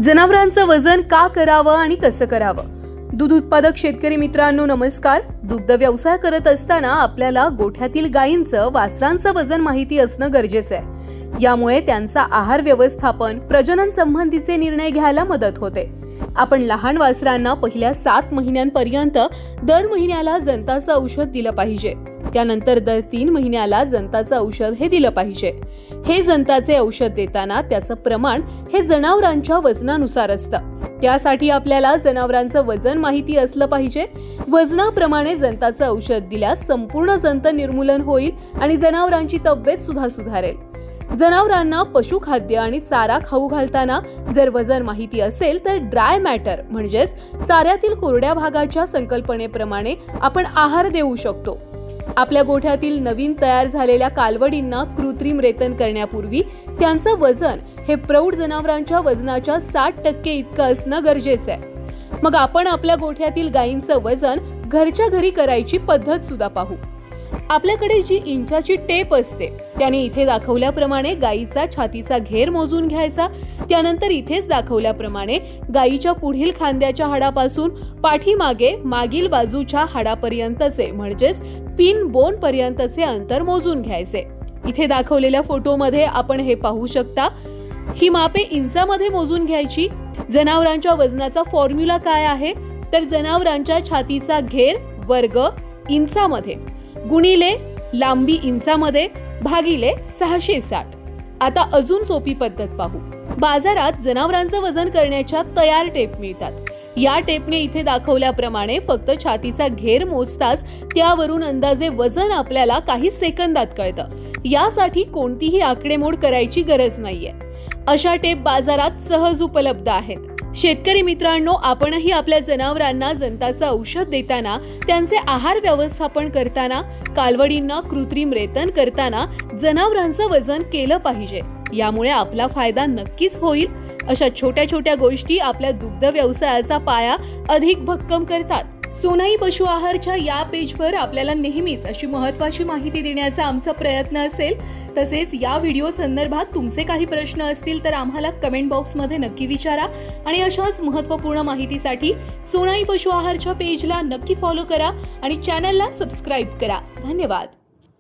जनावरांचं वजन का करावं आणि कसं करावं? दूध उत्पादक शेतकरी मित्रांनो नमस्कार. दुग्ध व्यवसाय करत असताना आपल्याला गोठ्यातील गायींचं, वासरांचं वजन माहिती असणं गरजेचं आहे. यामुळे त्यांचा आहार व्यवस्थापन, प्रजनन संबंधीचे निर्णय घ्यायला मदत होते. आपण लहान वासरांना पहिल्या 7 महिन्यांपर्यंत दर महिन्याला जंताचं औषध दिलं पाहिजे. त्यानंतर दर 3 महिन्याला जंताचं औषध हे दिलं पाहिजे. हे जंताचे औषध देताना त्याचं प्रमाण हे जनावरांच्या वजनानुसार असतं. त्यासाठी आपल्याला जनावरांचं वजन माहिती असलं पाहिजे. वजनाप्रमाणे जंताचं औषध दिल्यास संपूर्ण जंत निर्मूलन होईल आणि जनावरांची तब्येत सुद्धा सुधारेल. जनावरांना पशुखाद्य आणि चारा खाऊ घालताना जर वजन माहिती असेल तर ड्राय मॅटर म्हणजेच चाऱ्यातील कोरड्या भागाच्या संकल्पनेप्रमाणे आपण आहार देऊ शकतो. आपल्या गोठ्यातील नवीन तयार झालेल्या कालवडींना कृत्रिम रेतन करण्यापूर्वी त्यांचं वजन हे प्रौढ जनावरांच्या वजनाच्या 60% इतकं असणं गरजेचं आहे. मग आपण आपल्या गोठ्यातील गायींचं वजन घरच्या घरी करायची पद्धत सुद्धा पाहू. आपल्याकडे जी इंचाची टेप असते त्याने इथे दाखवल्याप्रमाणे गायीचा छातीचा घेर मोजून घ्यायचा. त्यानंतर इथेच दाखवल्याप्रमाणे गायीच्या पुढील खांद्याच्या हाडापासून पाठीमागे मागील बाजूच्या हाडापर्यंतचे म्हणजेच पिन बोन पर्यंतचे अंतर मोजून घ्यायचे. इथे दाखवलेल्या फोटोमध्ये आपण हे पाहू शकता. ही मापे इंचामध्ये मोजून घ्यायची. जनावरांच्या वजनाचा फॉर्म्युला काय आहे तर जनावरांच्या छातीचा घेर वर्ग इंचामध्ये गुणिले लांबी इंचामध्ये भागिले 660. आता अजून सोपी पद्धत पाहू. बाजारात जनावरांचं वजन करण्याच्या तयार टेप मिळतात. या टेपने इथे दाखवल्याप्रमाणे फक्त छातीचा घेर मोजताच त्यावरून अंदाजे वजन आपल्याला काही सेकंदात कळतं. यासाठी कोणतीही आकडेमोड करायची गरज नाहीये. अशा टेप बाजारात सहज उपलब्ध आहेत. शेतकरी मित्रांनो, आपणही आपल्या जनावरांना जंताचं औषध देताना, त्यांचे आहार व्यवस्थापन करताना, कालवडींना कृत्रिम रेतन करताना जनावरांचं वजन केलं पाहिजे. यामुळे आपला फायदा नक्कीच होईल. अशा छोट्या छोट्या गोष्टी आपल्या दुग्ध व्यवसायाचा पाया अधिक भक्कम करतात. सोनाई पशु आहारच्या या पेजवर आपल्याला नेहमीच अशी महत्त्वाची माहिती देण्याचा आमचा प्रयत्न असेल. तसेच या व्हिडिओ संदर्भात तुमचे काही प्रश्न असतील तर आम्हाला कमेंट बॉक्समध्ये नक्की विचारा आणि अशाच महत्त्वपूर्ण माहितीसाठी सोनाई पशु आहारच्या पेजला नक्की फॉलो करा आणि चॅनलला सबस्क्राईब करा. धन्यवाद.